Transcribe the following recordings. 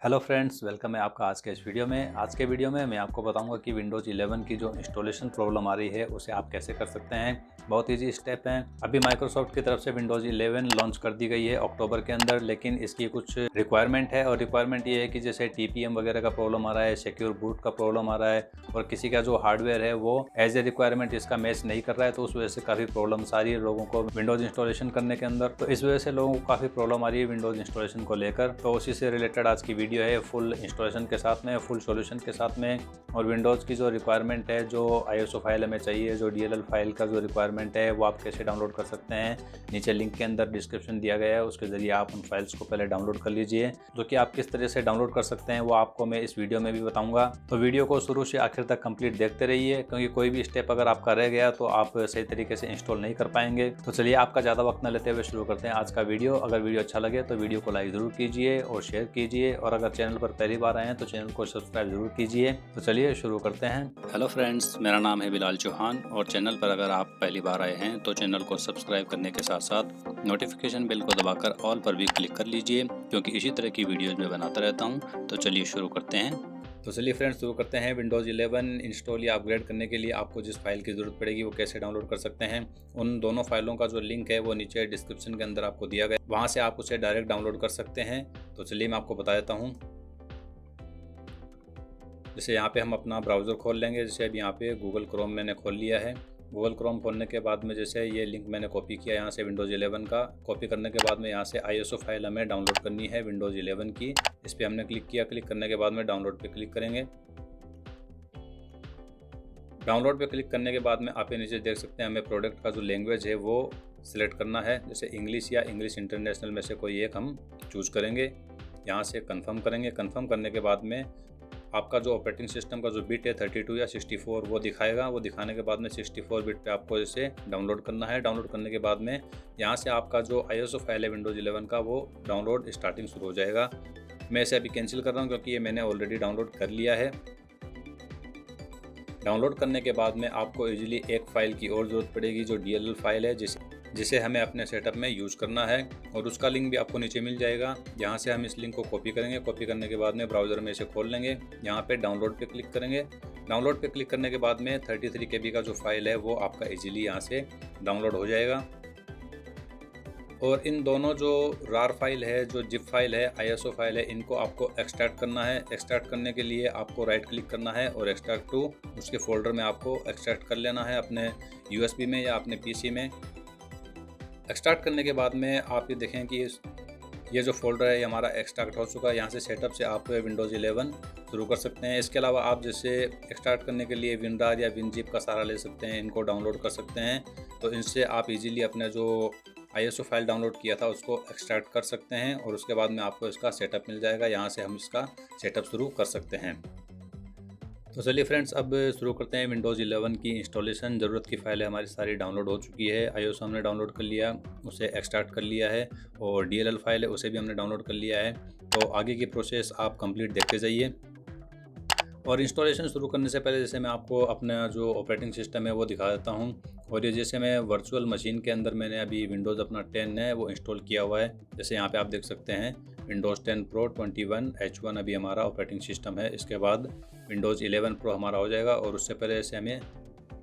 Hello friends, welcome है आपका आज के इस वीडियो में। आज के वीडियो में मैं आपको बताऊंगा कि विंडोज़ 11 की जो इंस्टॉलेशन प्रॉब्लम आ रही है उसे आप कैसे कर सकते हैं। बहुत इजी स्टेप हैं। अभी माइक्रोसॉफ्ट की तरफ से विंडोज़ 11 लॉन्च कर दी गई है अक्टूबर के अंदर, लेकिन इसकी कुछ रिक्वायरमेंट है और रिक्वायरमेंट ये है कि जैसे टीपीएम वगैरह का प्रॉब्लम आ रहा है, सिक्योर बूट का प्रॉब्लम आ रहा है और किसी का जो हार्डवेयर है वो एज ए रिक्वायरमेंट इसका मैच नहीं कर रहा है, तो उस वजह से काफ़ी प्रॉब्लम्स आ रही है लोगों को विंडोज़ इंस्टॉलेशन करने के अंदर। तो इस वजह से लोगों को काफ़ी प्रॉब्लम आ रही है विंडोज़ इंस्टॉलेशन को लेकर। तो उसी से रिलेटेड आज की वीडियो है, फुल इंस्टॉलेशन के साथ में, फुल सॉल्यूशन के साथ में, और विंडोज़ की जो रिक्वायरमेंट है, जो आईएसओ फाइल हमें चाहिए, जो डीएलएल फाइल का जो रिक्वायरमेंट है वो आप कैसे डाउनलोड कर सकते हैं। नीचे लिंक के अंदर डिस्क्रिप्शन दिया गया है, उसके ज़रिए आप उन फाइल्स को पहले डाउनलोड कर लीजिए। जो कि आप किस तरह से डाउनलोड कर सकते हैं वो आपको मैं इस वीडियो में भी बताऊँगा। तो वीडियो को शुरू से आखिर तक कंप्लीट देखते रहिए, क्योंकि कोई भी स्टेप अगर आपका रह गया तो आप सही तरीके से इंस्टॉल नहीं कर पाएंगे। तो चलिए आपका ज़्यादा वक्त न लेते हुए शुरू करते हैं आज का वीडियो। अगर वीडियो अच्छा लगे तो वीडियो को लाइक ज़रूर कीजिए और शेयर कीजिए, और अगर चैनल पर पहली बार आए हैं तो चैनल को सब्सक्राइब जरूर कीजिए। तो चलिए शुरू करते हैं। हेलो फ्रेंड्स, मेरा नाम है बिलाल चौहान और चैनल पर अगर आप पहली बार आए हैं तो चैनल को सब्सक्राइब करने के साथ साथ नोटिफिकेशन बेल को दबाकर ऑल पर भी क्लिक कर लीजिए, क्योंकि इसी तरह की वीडियोज़ मैं बनाता रहता हूं। तो चलिए शुरू करते हैं। तो चलिए फ्रेंड्स शुरू करते हैं। विंडोज़ 11 इंस्टॉल या अपग्रेड करने के लिए आपको जिस फाइल की ज़रूरत पड़ेगी वो कैसे डाउनलोड कर सकते हैं, उन दोनों फाइलों का जो लिंक है वो नीचे डिस्क्रिप्शन के अंदर आपको दिया गया, वहाँ से आप उसे डायरेक्ट डाउनलोड कर सकते हैं। तो चलिए मैं आपको बता देता हूँ। जैसे यहाँ पे हम अपना ब्राउज़र खोल लेंगे। जैसे अभी यहाँ पे गूगल क्रोम मैंने खोल लिया है। गूगल क्रोम खोलने के बाद में जैसे ये लिंक मैंने कॉपी किया यहाँ से विंडोज़ 11 का। कॉपी करने के बाद में यहाँ से आईएसओ फाइल हमें डाउनलोड करनी है विंडोज़ 11 की। इस पर हमने क्लिक किया। क्लिक करने के बाद में डाउनलोड पे क्लिक करेंगे। डाउनलोड पे क्लिक करने के बाद में आप ये नीचे देख सकते हैं हमें प्रोडक्ट का जो लैंग्वेज है वो सिलेक्ट करना है। जैसे इंग्लिश या इंग्लिश इंटरनेशनल में से कोई एक हम चूज़ करेंगे। यहाँ से कंफर्म करेंगे। कंफर्म करने के बाद में आपका जो ऑपरेटिंग सिस्टम का जो बिट है 32 या 64 वो दिखाएगा। वो दिखाने के बाद में 64 बिट पे आपको इसे डाउनलोड करना है। डाउनलोड करने के बाद में यहाँ से आपका जो आईएसओ फाइल है विंडोज़ 11 का वो डाउनलोड स्टार्टिंग शुरू हो जाएगा। मैं इसे अभी कैंसिल कर रहा हूँ क्योंकि ये मैंने ऑलरेडी डाउनलोड कर लिया है। डाउनलोड करने के बाद में आपको इजीली एक फ़ाइल की और ज़रूरत पड़ेगी जो डीएलएल फाइल है, जिसे हमें अपने सेटअप में यूज़ करना है, और उसका लिंक भी आपको नीचे मिल जाएगा। यहाँ से हम इस लिंक को कॉपी करेंगे। कॉपी करने के बाद में ब्राउज़र में इसे खोल लेंगे। यहाँ पे डाउनलोड पे क्लिक करेंगे। डाउनलोड पे क्लिक करने के बाद में 33 KB का जो फाइल है वो आपका इजीली यहाँ से डाउनलोड हो जाएगा। और इन दोनों जो रार फाइल है, जो जिप फाइल है, आईएसओ फाइल है, इनको आपको एक्सट्रैक्ट करना है। एक्सट्रैक्ट करने के लिए आपको राइट क्लिक करना है और एक्सट्रैक्ट टू उसके फोल्डर में आपको एक्सट्रैक्ट कर लेना है अपने यूएसबी में या अपने पीसी में। एक्सट्रैक्ट करने के बाद में आप ये देखें कि ये जो फोल्डर है ये हमारा एक्सट्रैक्ट हो चुका है। यहाँ से सेटअप से आप विंडोज़ 11 शुरू कर सकते हैं। इसके अलावा आप जैसे एक्सट्रैक्ट करने के लिए विनरार या विनजिप का सहारा ले सकते हैं, इनको डाउनलोड कर सकते हैं। तो इनसे आप इजीली अपने जो आईएसओ फाइल डाउनलोड किया था उसको एक्सट्रैक्ट कर सकते हैं, और उसके बाद में आपको इसका सेटअप मिल जाएगा। यहाँ से हम इसका सेटअप शुरू कर सकते हैं। तो चलिए फ्रेंड्स अब शुरू करते हैं विंडोज़ 11 की इंस्टॉलेशन। ज़रूरत की फ़ाइलें हमारी सारी डाउनलोड हो चुकी है। आईएसओ हमने डाउनलोड कर लिया, उसे एक्सट्रैक्ट कर लिया है, और डीएलएल फाइल है उसे भी हमने डाउनलोड कर लिया है। तो आगे की प्रोसेस आप कंप्लीट देखते जाइए। और इंस्टॉलेशन शुरू करने से पहले जैसे मैं आपको अपना जो ऑपरेटिंग सिस्टम है वो दिखा देता हूँ। और ये जैसे मैं वर्चुअल मशीन के अंदर मैंने अभी विंडोज़ अपना 10 है वो इंस्टॉल किया हुआ है। जैसे यहाँ पे आप देख सकते हैं विंडोज़ 10 प्रो 21H1 अभी हमारा ऑपरेटिंग सिस्टम है। इसके बाद विंडोज़ 11 प्रो हमारा हो जाएगा। और उससे पहले जैसे हमें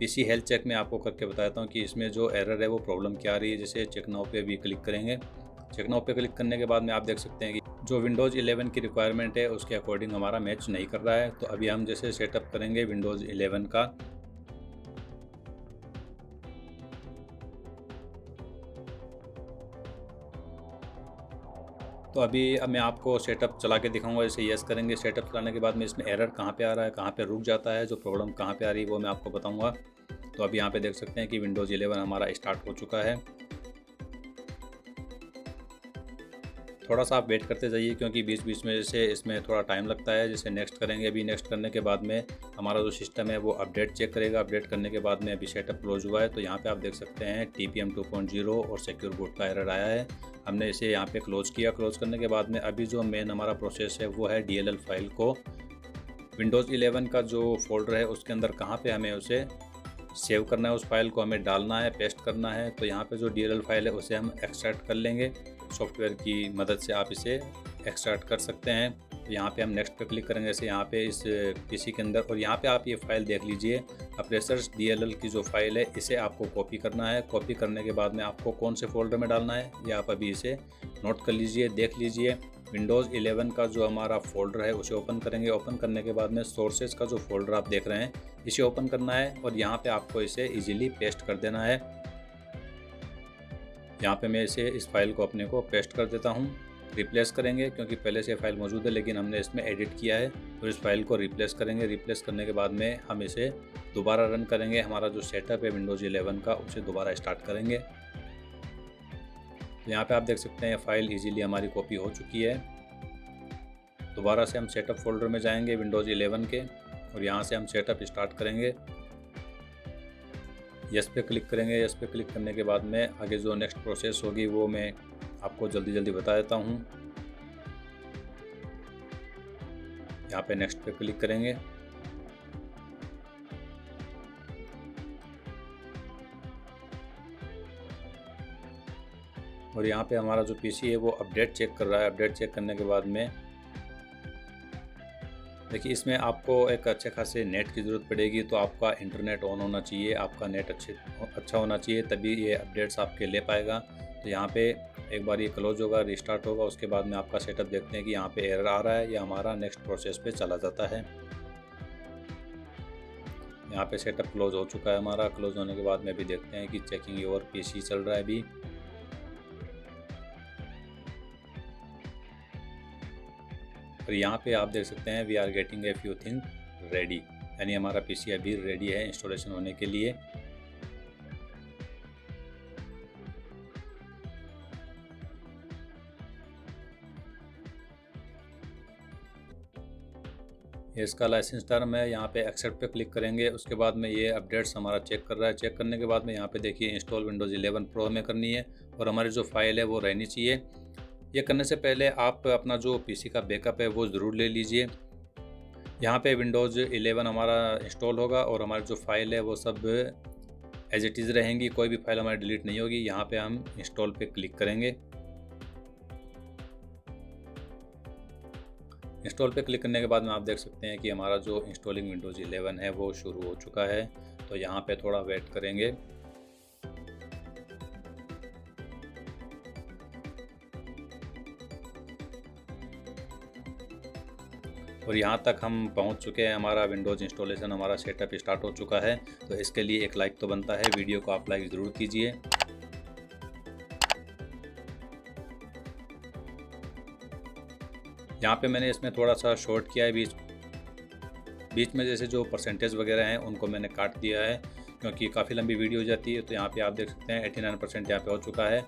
पीसी हेल्थ चेक में आपको करके बताता हूँ कि इसमें जो एरर है वो प्रॉब्लम क्या आ रही है। जैसे चेक नाउ पे भी क्लिक करेंगे। चेक नाउ पे क्लिक करने के बाद में आप देख सकते हैं कि जो विंडोज़ 11 की रिक्वायरमेंट है उसके अकॉर्डिंग हमारा मैच नहीं कर रहा है। तो अभी हम जैसे सेटअप करेंगे विंडोज़ 11 का। तो अब मैं आपको सेटअप चला के दिखाऊंगा। जैसे यस करेंगे, सेटअप चलाने के बाद में इसमें एरर कहाँ पे आ रहा है, कहाँ पे रुक जाता है, जो प्रॉब्लम कहाँ पे आ रही है वो मैं आपको बताऊंगा। तो अभी यहाँ पे देख सकते हैं कि विंडोज़ 11 हमारा स्टार्ट हो चुका है। थोड़ा सा आप वेट करते जाइए, क्योंकि बीच बीच में जैसे इसमें थोड़ा टाइम लगता है। जैसे नेक्स्ट करेंगे, अभी नेक्स्ट करने के बाद में हमारा जो सिस्टम है वो अपडेट चेक करेगा। अपडेट करने के बाद में अभी सेटअप क्लोज हुआ है। तो यहाँ पे आप देख सकते हैं TPM 2.0 और सिक्योर बूट का एरर आया है। हमने इसे यहाँ पे क्लोज किया। क्लोज करने के बाद में अभी जो मेन हमारा प्रोसेस है वो है DLL फाइल को विंडोज़ 11 का जो फोल्डर है उसके अंदर कहाँ पे हमें उसे सेव करना है, उस फाइल को हमें डालना है, पेस्ट करना है। तो यहाँ पे जो DLL फाइल है उसे हम एक्सट्रैक्ट कर लेंगे। सॉफ्टवेयर की मदद से आप इसे एक्सट्रैक्ट कर सकते हैं। यहाँ पे हम नेक्स्ट पे क्लिक करेंगे। जैसे यहाँ पे इस पीसी के अंदर, और यहाँ पे आप ये फ़ाइल देख लीजिए, अप्रेसर्स DLL की जो फ़ाइल है इसे आपको कॉपी करना है। कॉपी करने के बाद में आपको कौन से फ़ोल्डर में डालना है ये आप अभी इसे नोट कर लीजिए, देख लीजिए। विंडोज़ 11 का जो हमारा फ़ोल्डर है उसे ओपन करेंगे। ओपन करने के बाद में सोर्सेज का जो फ़ोल्डर आप देख रहे हैं इसे ओपन करना है और यहाँ पे आपको इसे इजीली पेस्ट कर देना है। यहाँ पे मैं इसे इस फाइल को अपने को पेस्ट कर देता हूँ। रिप्लेस करेंगे क्योंकि पहले से फाइल मौजूद है लेकिन हमने इसमें एडिट किया है, तो इस फाइल को रिप्लेस करेंगे। रिप्लेस करने के बाद में हम इसे दोबारा रन करेंगे। हमारा जो सेटअप है विंडोज़ 11 का उसे दोबारा स्टार्ट करेंगे। यहाँ पे आप देख सकते हैं फाइल इजीली हमारी कॉपी हो चुकी है। दोबारा से हम सेटअप फोल्डर में जाएंगे विंडोज़ 11 के, और यहाँ से हम सेटअप स्टार्ट करेंगे। यस पे क्लिक करेंगे। यस पे क्लिक करने के बाद में आगे जो नेक्स्ट प्रोसेस होगी वो मैं आपको जल्दी जल्दी बता देता हूँ। यहाँ पे नेक्स्ट पे क्लिक करेंगे। और यहाँ पे हमारा जो पीसी है वो अपडेट चेक कर रहा है। अपडेट चेक करने के बाद में देखिए इसमें आपको एक अच्छे खासे नेट की ज़रूरत पड़ेगी, तो आपका इंटरनेट ऑन होना चाहिए, आपका नेट अच्छा होना चाहिए, तभी ये अपडेट्स आपके ले पाएगा। तो यहाँ पे एक बार ये क्लोज होगा, रिस्टार्ट होगा, उसके बाद में आपका सेटअप देखते हैं कि यहाँ पे एरर आ रहा है या हमारा नेक्स्ट प्रोसेस पे चला जाता है। यहाँ पे सेटअप क्लोज हो चुका है हमारा। क्लोज होने के बाद में भी देखते हैं कि चेकिंग योर पीसी चल रहा है अभी। और यहाँ पे आप देख सकते हैं we are getting a few thing ready, यानी हमारा पीसी अभी रेडी है इंस्टॉलेशन होने के लिए। ये इसका लाइसेंस टर्म है। यहाँ पे एक्सेप्ट पे क्लिक करेंगे। उसके बाद में ये अपडेट्स हमारा चेक कर रहा है। चेक करने के बाद में यहाँ पे देखिए इंस्टॉल विंडोज़ 11 प्रो में करनी है और हमारी जो फाइल है वो रहनी चाहिए। ये करने से पहले आप अपना जो पीसी का बैकअप है वो ज़रूर ले लीजिए। यहाँ पे विंडोज़ 11 हमारा इंस्टॉल होगा और हमारी जो फाइल है वो सब एज इट इज़ रहेंगी, कोई भी फाइल हमारी डिलीट नहीं होगी। यहाँ पे हम इंस्टॉल पे क्लिक करेंगे। इंस्टॉल पे क्लिक करने के बाद में आप देख सकते हैं कि हमारा जो इंस्टॉलिंग विंडोज़ 11 है वो शुरू हो चुका है। तो यहाँ पे थोड़ा वेट करेंगे। और यहाँ तक हम पहुँच चुके हैं। हमारा विंडोज़ इंस्टॉलेशन, हमारा सेटअप स्टार्ट हो चुका है। तो इसके लिए एक लाइक तो बनता है, वीडियो को आप लाइक ज़रूर कीजिए। यहाँ पे मैंने इसमें थोड़ा सा शॉर्ट किया है, बीच में जैसे जो परसेंटेज वगैरह हैं उनको मैंने काट दिया है क्योंकि काफ़ी लंबी वीडियो हो जाती है। तो यहाँ पे आप देख सकते हैं 89% यहाँ पे हो चुका है।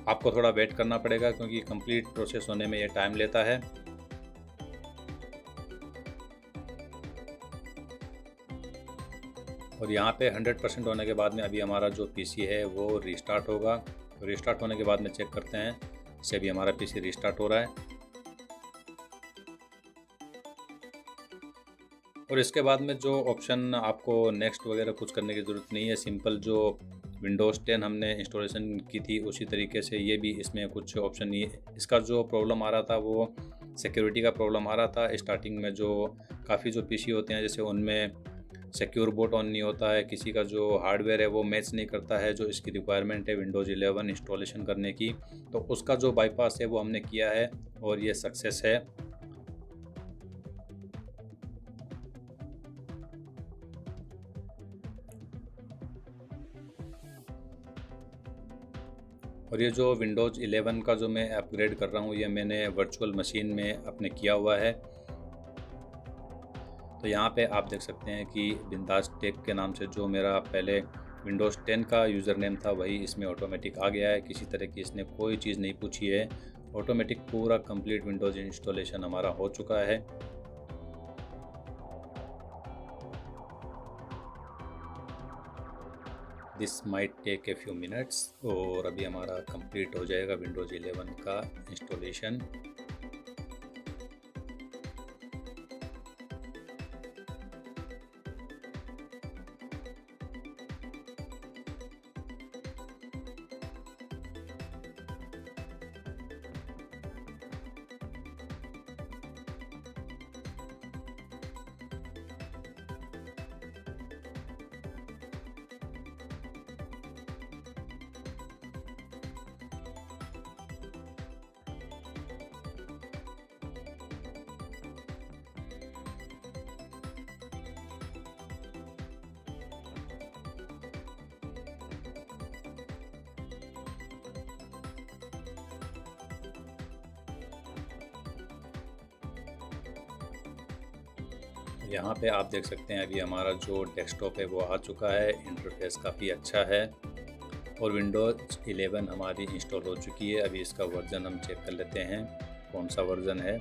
आपको थोड़ा वेट करना पड़ेगा क्योंकि कंप्लीट प्रोसेस होने में ये टाइम लेता है। और यहाँ पे 100% होने के बाद में अभी हमारा जो पीसी है वो रीस्टार्ट होगा। तो रीस्टार्ट होने के बाद में चेक करते हैं, इससे अभी हमारा पीसी रीस्टार्ट हो रहा है। और इसके बाद में जो ऑप्शन, आपको नेक्स्ट वगैरह कुछ करने की ज़रूरत नहीं है। सिंपल जो विंडोज़ 10 हमने इंस्टॉलेशन की थी उसी तरीके से ये भी, इसमें कुछ ऑप्शन नहीं है। इसका जो प्रॉब्लम आ रहा था वो सिक्योरिटी का प्रॉब्लम आ रहा था। स्टार्टिंग में जो काफ़ी जो पीसी होते हैं जैसे उनमें सिक्योर बोट ऑन नहीं होता है, किसी का जो हार्डवेयर है वो मैच नहीं करता है जो इसकी रिक्वायरमेंट है विंडोज़ 11 इंस्टॉलेशन करने की। तो उसका जो बाईपास है वो हमने किया है और ये सक्सेस है। और ये जो विंडोज़ 11 का जो मैं अपग्रेड कर रहा हूँ ये मैंने वर्चुअल मशीन में अपने किया हुआ है। तो यहाँ पे आप देख सकते हैं कि बिंदास टेक के नाम से जो मेरा पहले विंडोज़ 10 का यूज़र नेम था वही इसमें ऑटोमेटिक आ गया है। किसी तरह की इसने कोई चीज़ नहीं पूछी है। ऑटोमेटिक पूरा कंप्लीट विंडोज़ इंस्टॉलेशन हमारा हो चुका है। This might take a few minutes. और अभी हमारा कंप्लीट हो जाएगा विंडोज़ 11 का इंस्टॉलेशन। यहाँ पे आप देख सकते हैं अभी हमारा जो डेस्कटॉप है वो आ चुका है। इंटरफेस काफ़ी अच्छा है और विंडोज़ 11 हमारी इंस्टॉल हो चुकी है। अभी इसका वर्ज़न हम चेक कर लेते हैं कौन सा वर्ज़न है।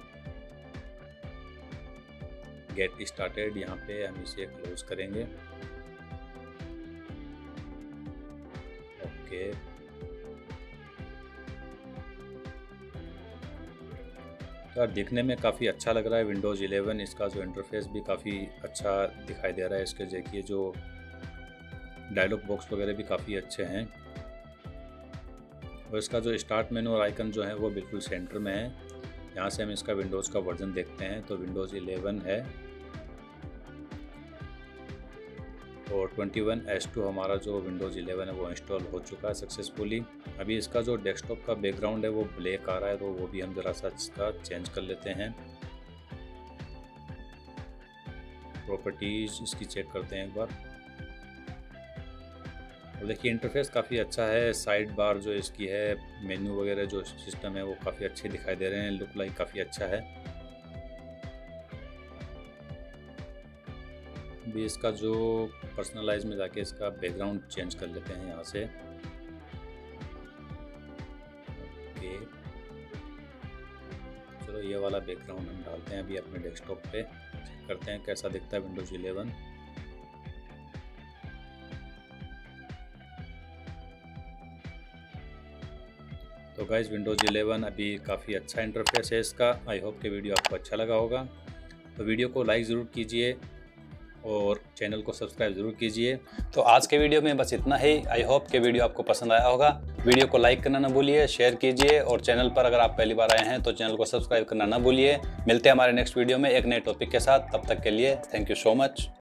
गेट स्टार्टेड, यहाँ पे हम इसे क्लोज़ करेंगे। ओके, यार दिखने में काफ़ी अच्छा लग रहा है विंडोज़ 11। इसका जो इंटरफेस भी काफ़ी अच्छा दिखाई दे रहा है। इसके देखिए जो डायलॉग बॉक्स वगैरह भी काफ़ी अच्छे हैं और इसका जो स्टार्ट मेनू और आइकन जो है वो बिल्कुल सेंटर में है। यहाँ से हम इसका विंडोज़ का वर्ज़न देखते हैं तो विंडोज़ 11 है और 21S2 हमारा जो विंडोज़ 11 है वो इंस्टॉल हो चुका है सक्सेसफुली। अभी इसका जो डेस्कटॉप का बैकग्राउंड है वो ब्लैक आ रहा है, तो वो भी हम ज़रा सा इसका चेंज कर लेते हैं। प्रॉपर्टीज़ इसकी चेक करते हैं एक बार। और देखिए इंटरफेस काफ़ी अच्छा है। साइड बार जो इसकी है, मेन्यू वगैरह जो सिस्टम है वो काफ़ी अच्छे दिखाई दे रहे हैं। लुक लाइक काफ़ी अच्छा है। भी इसका जो पर्सनलाइज में जाके इसका बैकग्राउंड चेंज कर लेते हैं यहाँ से। ओके, चलो ये वाला बैकग्राउंड हम डालते हैं अभी अपने डेस्कटॉप पे। चेक करते हैं कैसा दिखता है विंडोज़ 11। तो गाइस विंडोज़ 11 अभी काफ़ी अच्छा इंटरफेस है इसका। आई होप कि वीडियो आपको अच्छा लगा होगा। तो वीडियो को लाइक ज़रूर कीजिए और चैनल को सब्सक्राइब ज़रूर कीजिए। तो आज के वीडियो में बस इतना ही। आई होप कि वीडियो आपको पसंद आया होगा। वीडियो को लाइक करना ना भूलिए, शेयर कीजिए और चैनल पर अगर आप पहली बार आए हैं तो चैनल को सब्सक्राइब करना ना भूलिए। मिलते हैं हमारे नेक्स्ट वीडियो में एक नए टॉपिक के साथ। तब तक के लिए थैंक यू सो मच।